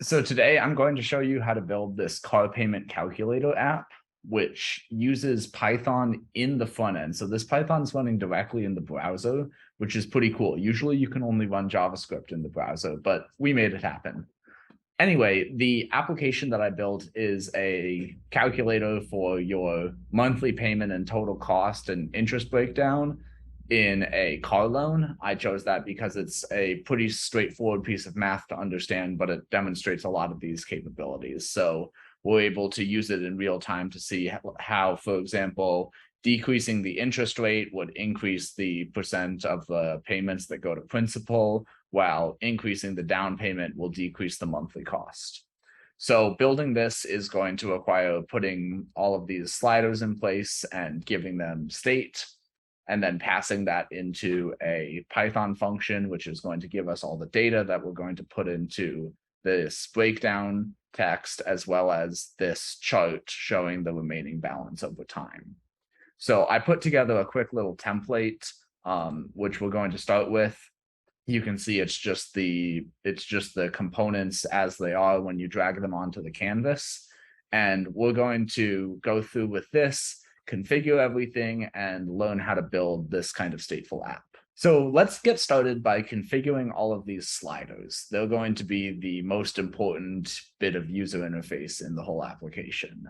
So today I'm going to show you how to build this car payment calculator app, which uses Python in the front end. So this Python's running directly in the browser, which is pretty cool. Usually you can only run JavaScript in the browser, but we made it happen. Anyway, the application that I built is a calculator for your monthly payment and total cost and interest breakdown in a car loan. I chose that because it's a pretty straightforward piece of math to understand, but it demonstrates a lot of these capabilities. So we're able to use it in real time to see how, for example, decreasing the interest rate would increase the percent of the payments that go to principal, while increasing the down payment will decrease the monthly cost. So building this is going to require putting all of these sliders in place and giving them state, and then passing that into a Python function, which is going to give us all the data that we're going to put into this breakdown text, as well as this chart showing the remaining balance over time. So I put together a quick little template, which we're going to start with. You can see it's just the components as they are when you drag them onto the canvas. And we're going to go through with this, configure everything, and learn how to build this kind of stateful app. So let's get started by configuring all of these sliders. They're going to be the most important bit of user interface in the whole application.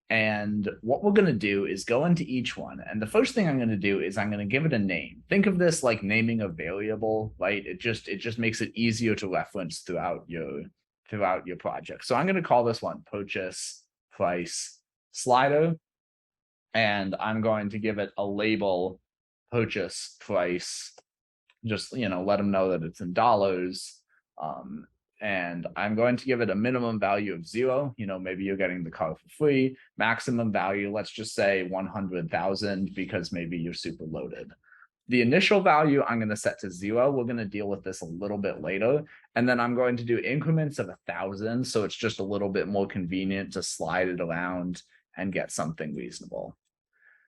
And what we're going to do is go into each one. And the first thing I'm going to do is I'm going to give it a name. Think of this like naming a variable, right? It just makes it easier to reference throughout your project. So I'm going to call this one purchase price slider. And I'm going to give it a label purchase price. Just, let them know that it's in dollars. And I'm going to give it a minimum value of 0. Maybe you're getting the car for free. Maximum value, let's just say 100,000 because maybe you're super loaded. The initial value I'm going to set to 0. We're going to deal with this a little bit later. And then I'm going to do increments of 1,000. So it's just a little bit more convenient to slide it around and get something reasonable.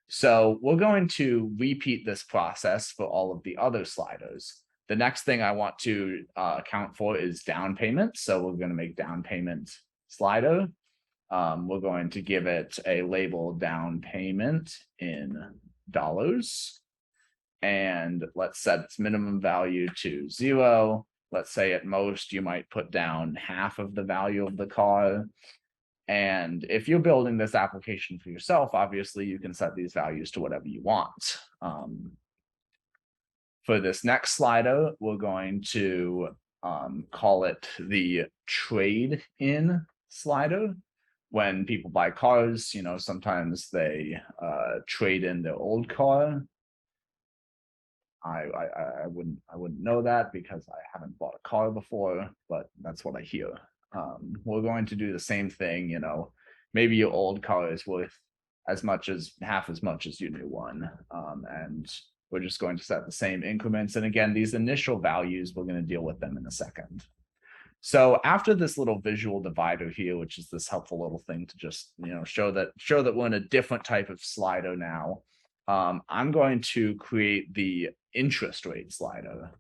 So we're going to repeat this process for all of the other sliders. The next thing I want to account for is down payment. So we're going to make down payment slider. We're going to give it a label down payment in dollars. And let's set its minimum value to 0. Let's say at most you might put down half of the value of the car. And if you're building this application for yourself, obviously you can set these values to whatever you want. For this next slider, we're going to call it the trade-in slider. When people buy cars, sometimes they trade in their old car. I wouldn't know that because I haven't bought a car before, but that's what I hear. We're going to do the same thing. Maybe your old car is worth half as much as your new one, and we're just going to set the same increments. And again, these initial values, we're going to deal with them in a second. So after this little visual divider here, which is this helpful little thing to just show that we're in a different type of slider now, I'm going to create the interest rate slider.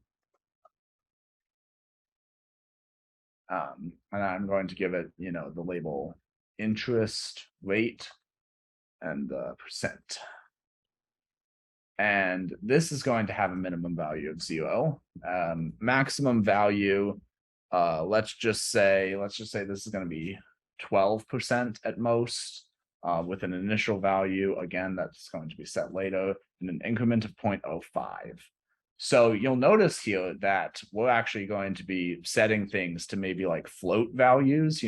And I'm going to give it, the label interest rate and the percent. And this is going to have a minimum value of 0. Maximum value, let's just say this is going to be 12% at most, with an initial value, again, that's going to be set later, in an increment of 0.05. So you'll notice here that we're actually going to be setting things to maybe like float values,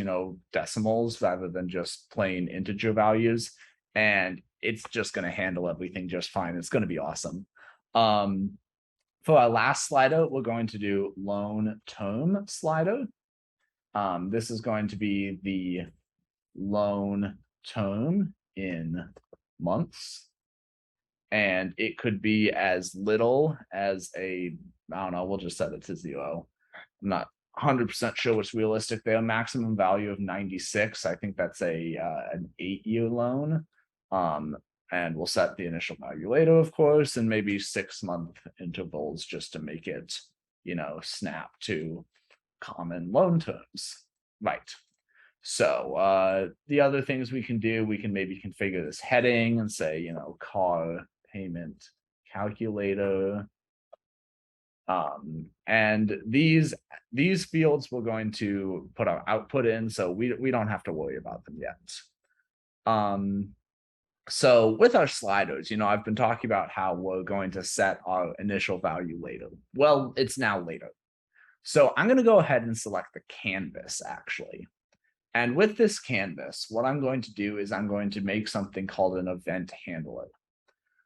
decimals, rather than just plain integer values. And it's just going to handle everything just fine. It's going to be awesome. For our last slider, we're going to do loan term slider. This is going to be the loan term in months. And it could be as little as we'll just set it to 0. I'm not 100% sure what's realistic there. Maximum value of 96. I think that's an 8-year loan. And we'll set the initial value later, of course, and maybe 6-month intervals just to make it, snap to common loan terms. Right. So the other things we can do, we can maybe configure this heading and say, car payment calculator. And these fields we're going to put our output in, so we don't have to worry about them yet. So with our sliders, I've been talking about how we're going to set our initial value later. Well, it's now later. So I'm going to go ahead and select the canvas actually. And with this canvas, what I'm going to do is I'm going to make something called an event handler.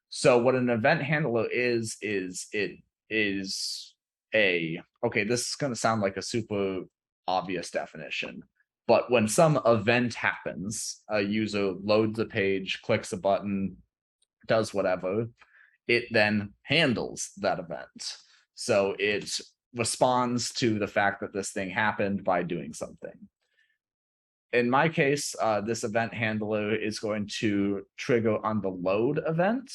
So what an event handler is it is okay, this is going to sound like a super obvious definition, but when some event happens, a user loads a page, clicks a button, does whatever, it then handles that event. So it responds to the fact that this thing happened by doing something. In my case, this event handler is going to trigger on the load event,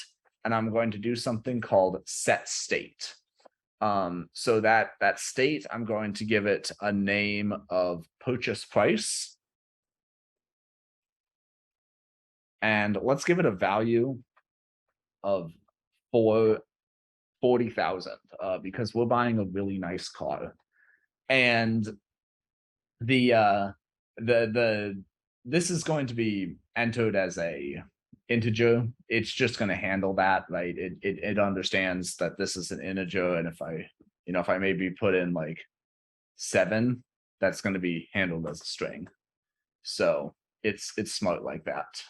and I'm going to do something called set state. So that state, I'm going to give it a name of purchase price. And let's give it a value of 40,000 because we're buying a really nice car. And this is going to be entered as a integer. It's just going to handle that, right? It understands that this is an integer, and if I maybe put in like 7, that's going to be handled as a string. So it's smart like that.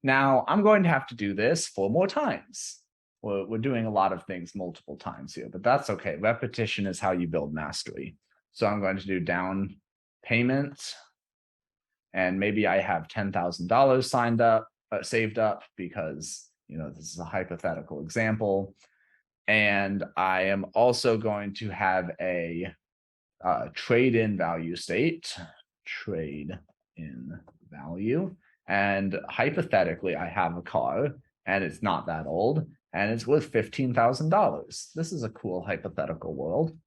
Now I'm going to have to do this 4 more times. We're doing a lot of things multiple times here, but that's okay. Repetition is how you build mastery. So I'm going to do down payment, and maybe I have $10,000 saved up because this is a hypothetical example. And I am also going to have a trade-in value state, trade-in value. And hypothetically, I have a car and it's not that old and it's worth $15,000. This is a cool hypothetical world.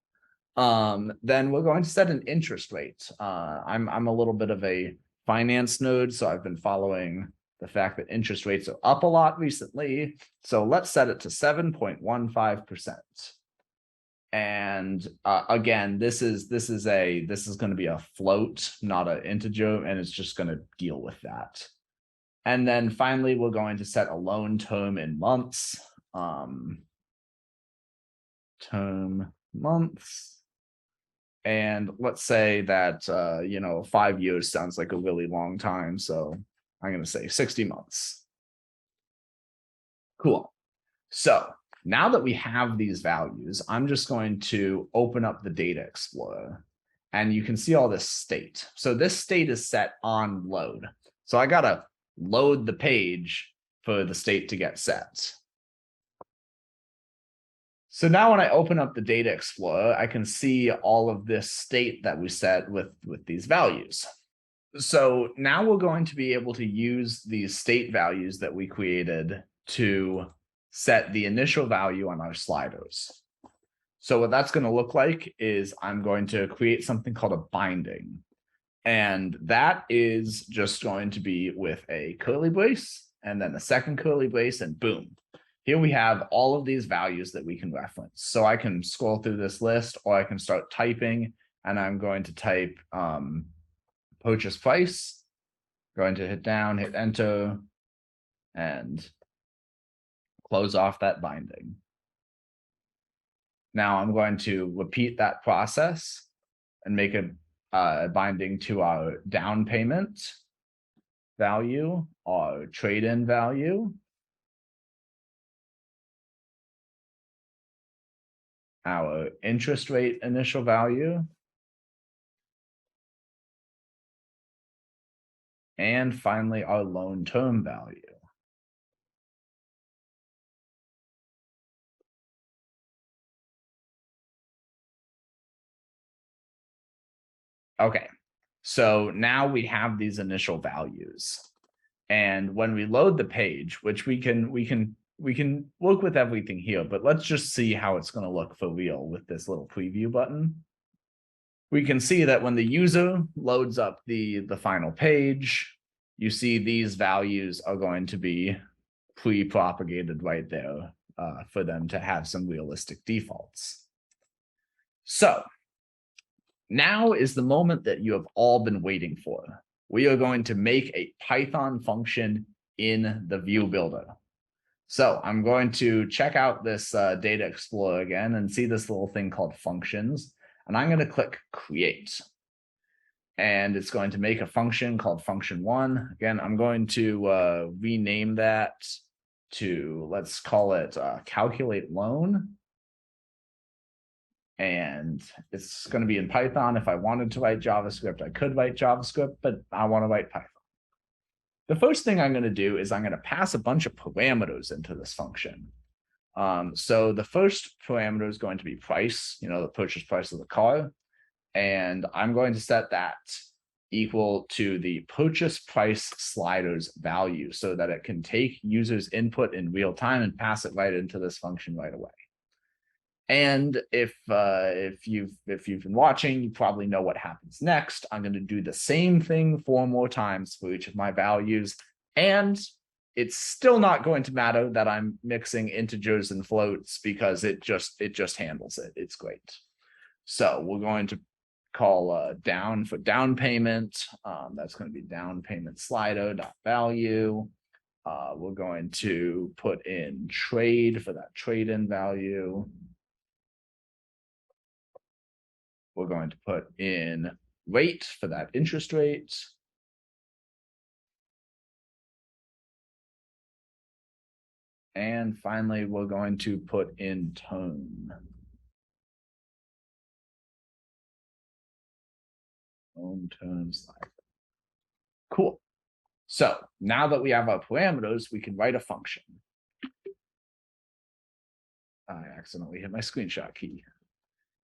Then we're going to set an interest rate. I'm a little bit of a finance nerd, so I've been following the fact that interest rates are up a lot recently. So let's set it to 7.15%. And again, this is going to be a float, not an integer, and it's just going to deal with that. And then finally, we're going to set a loan term in months. Term months. And let's say that 5 years sounds like a really long time, so I'm going to say 60 months. Cool. So now that we have these values, I'm just going to open up the Data Explorer, and you can see all this state. So this state is set on load. So I got to load the page for the state to get set. So now when I open up the Data Explorer, I can see all of this state that we set with these values. So now we're going to be able to use these state values that we created to set the initial value on our sliders. So what that's going to look like is I'm going to create something called a binding. And that is just going to be with a curly brace and then a second curly brace, and boom. Here we have all of these values that we can reference. So I can scroll through this list, or I can start typing, and I'm going to type purchase price, going to hit down, hit enter, and close off that binding. Now I'm going to repeat that process and make a binding to our down payment value, our trade-in value, our interest rate initial value, and finally our loan term value. Okay, so now we have these initial values. And when we load the page, which we can work with everything here, but let's just see how it's going to look for real with this little preview button. we can see that when the user loads up the final page, you see these values are going to be pre-propagated right there for them to have some realistic defaults. So now is the moment that you have all been waiting for. We are going to make a Python function in the view builder. So I'm going to check out this data explorer again and see this little thing called functions. And I'm going to click create. And it's going to make a function called function1. Again, I'm going to rename that to, let's call it calculate loan. And it's going to be in Python. If I wanted to write JavaScript, I could write JavaScript, but I want to write Python. The first thing I'm going to do is I'm going to pass a bunch of parameters into this function. So the first parameter is going to be price, the purchase price of the car. And I'm going to set that equal to the purchase price sliders value so that it can take users' input in real time and pass it right into this function right away. And if you've been watching, you probably know what happens next. I'm going to do the same thing 4 more times for each of my values, and it's still not going to matter that I'm mixing integers and floats because it just handles it. It's great. So we're going to call down for down payment. That's going to be down payment slider.value. We're going to put in trade for that trade-in value. We're going to put in rate for that interest rate. And finally, we're going to put in tone. Tone slider. Cool. So now that we have our parameters, we can write a function. I accidentally hit my screenshot key.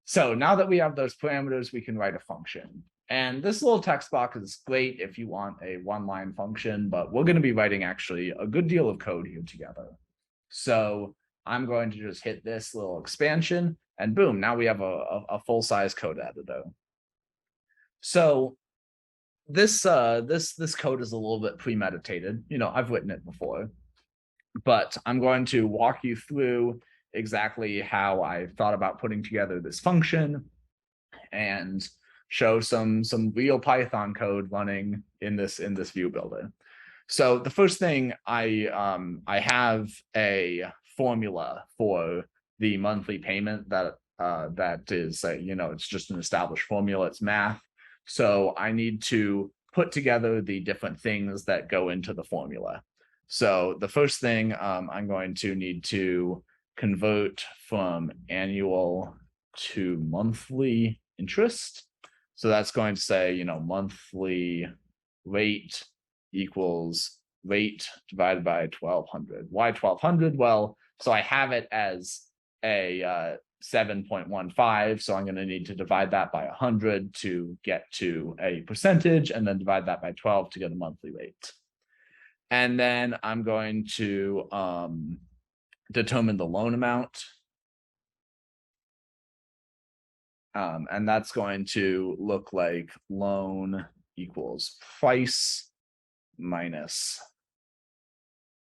So now that we have those parameters, we can write a function. And this little text box is great if you want a 1-line function, but we're going to be writing actually a good deal of code here together. So I'm going to just hit this little expansion and boom, now we have a full-size code editor. So this code is a little bit premeditated. I've written it before, but I'm going to walk you through exactly how I thought about putting together this function and show some real Python code running in this view builder. So the first thing I have a formula for the monthly payment that is it's just an established formula. It's math. So I need to put together the different things that go into the formula. So the first thing I'm going to need to convert from annual to monthly interest. So that's going to say, monthly rate equals rate divided by 1200. Why 1200? Well, so I have it as a 7.15. So I'm going to need to divide that by 100 to get to a percentage, and then divide that by 12 to get a monthly rate. And then I'm going to determine the loan amount. And that's going to look like loan equals price minus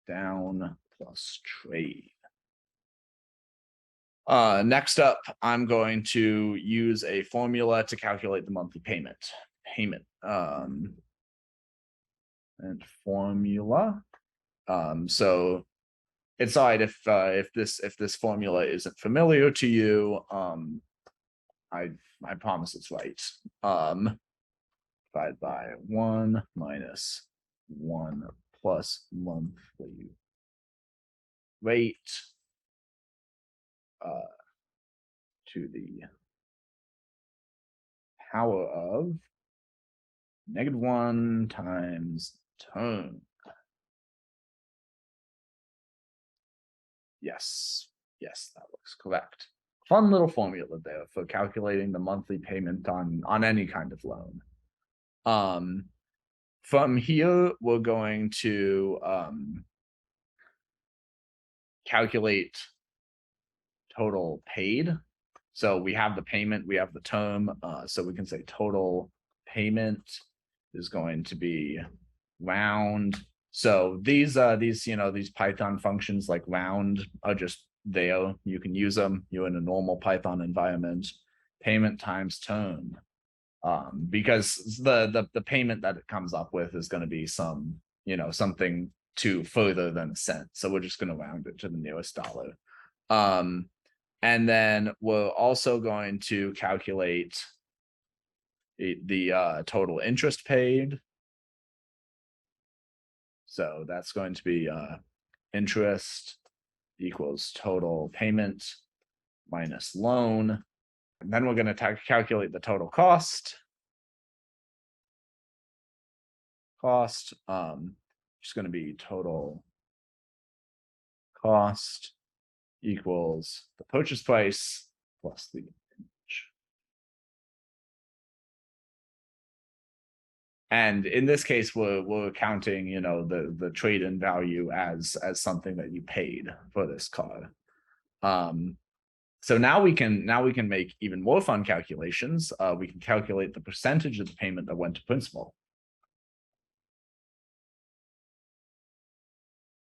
down plus trade. Next up, I'm going to use a formula to calculate the monthly payment. And formula. So it's all right if this formula isn't familiar to you. I promise it's right. Divided by 1 minus 1 plus monthly rate to the power of -1 times tone. Yes, that looks correct. Fun little formula there for calculating the monthly payment on any kind of loan. From here, we're going to calculate total paid. So we have the payment, we have the term. So we can say total payment is going to be round. So these these Python functions like round are just there. You can use them. You're in a normal Python environment. Payment times term, because the payment that it comes up with is going to be some something to further than a cent. So we're just going to round it to the nearest dollar. And then we're also going to calculate the total interest paid. So that's going to be interest equals total payment minus loan. And then we're going to calculate the total cost. Just going to be total cost equals the purchase price plus the image. And in this case, we're counting, the trade-in value as something that you paid for this car. So now we can make even more fun calculations. We can calculate the percentage of the payment that went to principal,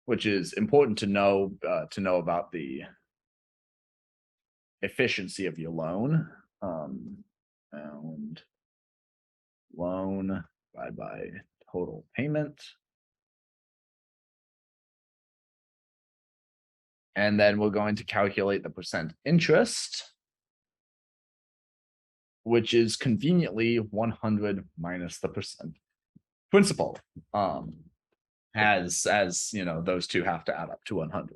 which is important to know about the efficiency of your loan. And loan divided by total payment. And then we're going to calculate the percent interest, which is conveniently 100 minus the percent principal. As those two have to add up to 100.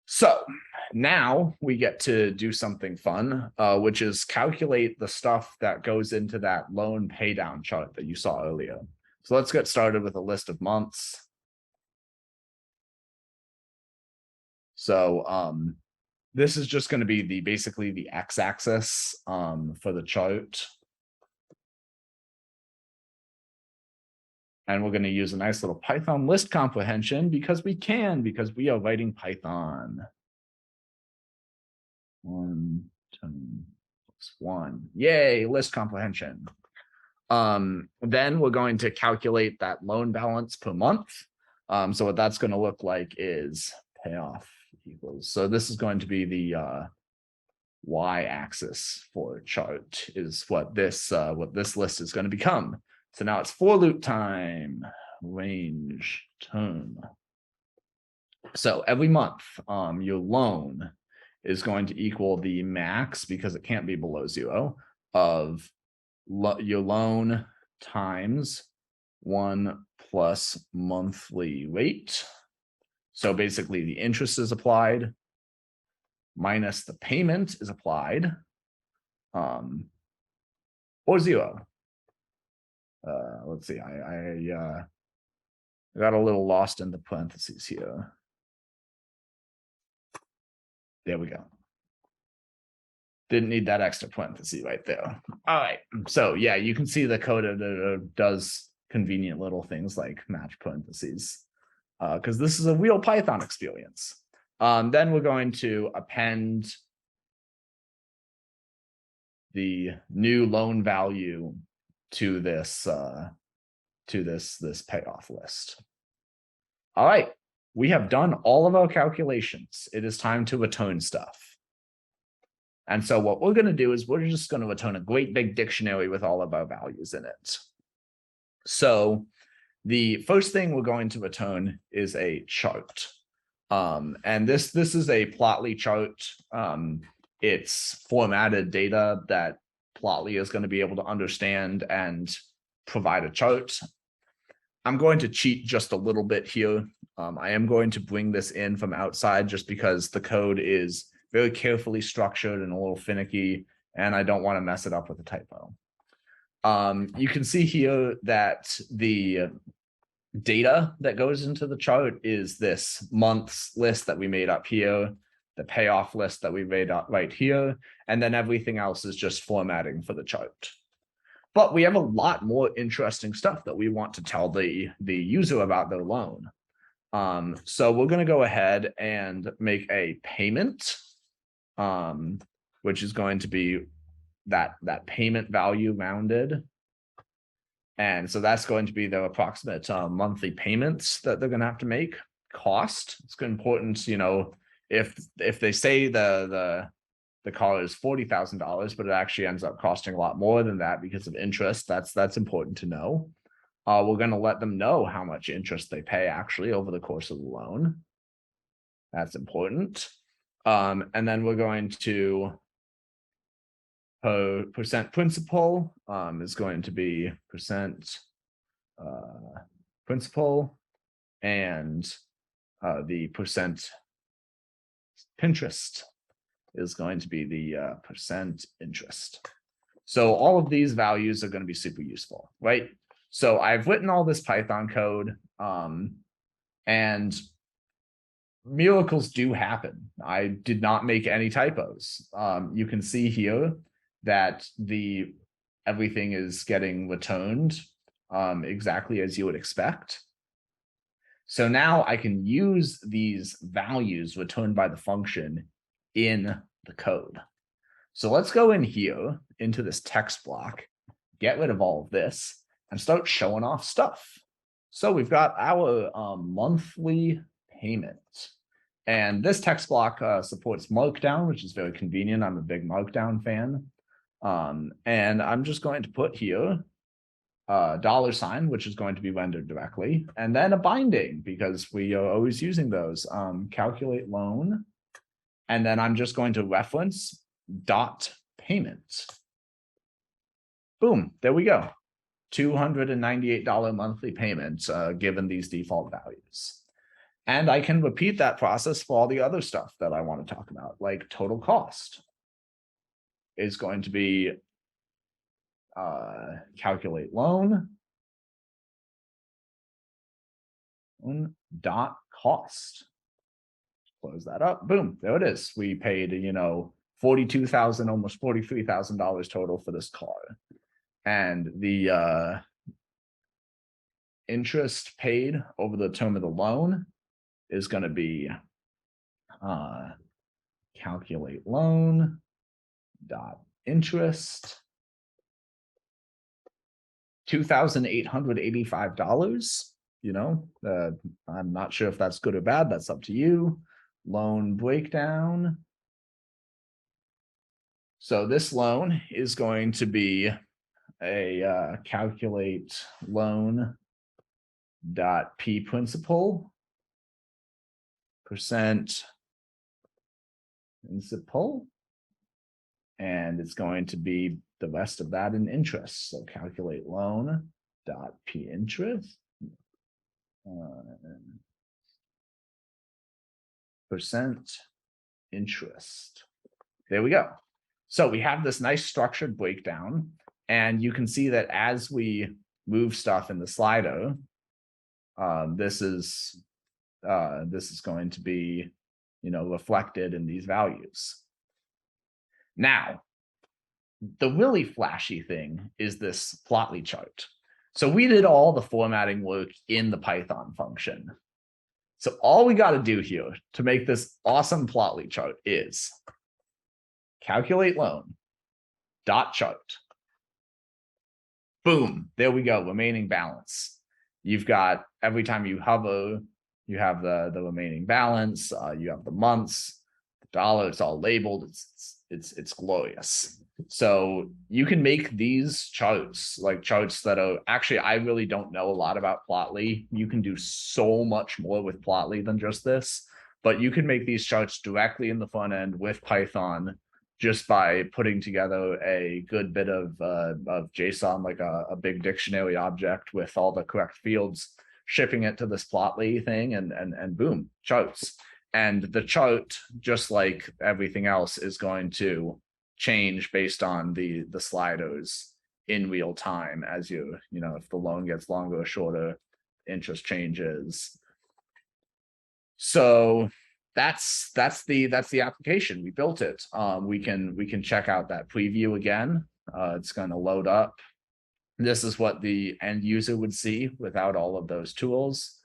So now we get to do something fun, which is calculate the stuff that goes into that loan pay down chart that you saw earlier. So let's get started with a list of months. So this is just going to be basically the x-axis for the chart. And we're going to use a nice little Python list comprehension because we are writing Python. 1, 2, 1. Yay, list comprehension. Then we're going to calculate that loan balance per month. So what that's going to look like is payoff equals. So this is going to be the y-axis for a chart, is what this list is going to become. So now it's for loop time, range, term. So every month, your loan is going to equal the max, because it can't be below 0, of your loan times 1 plus monthly rate. So basically the interest is applied minus the payment is applied, or 0. Let's see, I got a little lost in the parentheses here. There we go. Didn't need that extra parenthesis right there. All right, so yeah, you can see the code editor does convenient little things like match parentheses, because this is a real Python experience. Then we're going to append the new loan value to this payoff list. All right, we have done all of our calculations. It is time to return stuff. And so what we're going to do is we're just going to return a great big dictionary with all of our values in it. So the first thing we're going to return is a chart. And this is a Plotly chart. It's formatted data that Plotly is going to be able to understand and provide a chart. I'm going to cheat just a little bit here. I am going to bring this in from outside just because the code is very carefully structured and a little finicky, and I don't want to mess it up with a typo. You can see here that the data that goes into the chart is this months list that we made up here, the payoff list that we made up right here, and then everything else is just formatting for the chart. But we have a lot more interesting stuff that we want to tell the user about their loan. So we're going to go ahead and make a payment. which is going to be that payment value rounded. And so that's going to be the approximate monthly payments that they're going to have to make. Cost, it's important, you know, if they say the car is $40,000, but it actually ends up costing a lot more than that because of interest, that's important to know. We're going to let them know how much interest they pay actually over the course of the loan. That's important. And then we're going to percent principal is going to be percent principal, and the percent interest is going to be the percent interest. So all of these values are going to be super useful, right? So I've written all this Python code, and miracles do happen. I did not make any typos. You can see here that everything is getting returned exactly as you would expect. So now I can use these values returned by the function in the code. So let's go in here into this text block, get rid of all of this, and start showing off stuff. So we've got our monthly payment. And this text block supports Markdown, which is very convenient. I'm a big Markdown fan. And I'm just going to put here $, which is going to be rendered directly, and then a binding because we are always using those. Calculate loan, and then I'm just going to reference dot payment. Boom, there we go. $298 monthly payment given these default values. And I can repeat that process for all the other stuff that I want to talk about, like total cost is going to be calculate loan dot cost. Close that up. Boom, there it is. We paid, you know, $42,000, almost $43,000 total for this car. And the interest paid over the term of the loan is going to be calculate loan dot interest $2,885. You know, I'm not sure if that's good or bad. That's up to you. Loan breakdown. So this loan is going to be a calculate loan dot p principal percent principal, and it's going to be the rest of that in interest. So calculate loan dot p interest percent interest. There we go. So we have this nice structured breakdown, and you can see that as we move stuff in the Slido, this is going to be, you know, reflected in these values. Now, the really flashy thing is this Plotly chart. So we did all the formatting work in the Python function. So all we got to do here to make this awesome Plotly chart is calculate loan dot chart. Boom, there we go, remaining balance. You've got, every time you hover, you have the remaining balance, you have the months, the dollar, it's all labeled, it's glorious. So you can make these charts, like charts that are, actually, I really don't know a lot about Plotly. You can do so much more with Plotly than just this, but you can make these charts directly in the front end with Python just by putting together a good bit of JSON, like a big dictionary object with all the correct fields, shipping it to this Plotly thing, and boom, charts. And the chart, just like everything else, is going to change based on the sliders in real time as you know, if the loan gets longer or shorter, interest changes. So that's the application. We built it. We can check out that preview again. It's going to load up. This is what the end user would see without all of those tools.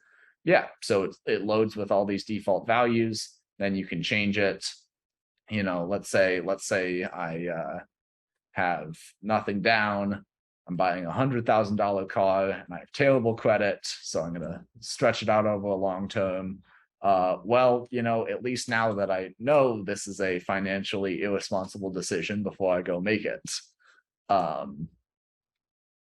Yeah, so it loads with all these default values. Then you can change it. you know, let's say I have nothing down. I'm buying $100,000 car and I have terrible credit, so I'm gonna stretch it out over a long term. Well, you know, at least now that I know this is a financially irresponsible decision before I go make it. Um,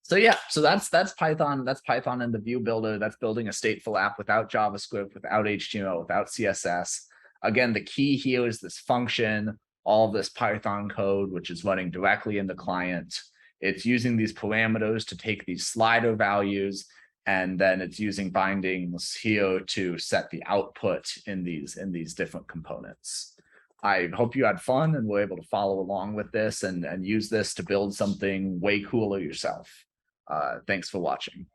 so yeah, so that's Python. That's Python in the view builder. That's building a stateful app without JavaScript, without HTML, without CSS. Again, the key here is this function, all of this Python code, which is running directly in the client. It's using these parameters to take these slider values, and then it's using bindings here to set the output in these different components. I hope you had fun and were able to follow along with this and use this to build something way cooler yourself. Thanks for watching.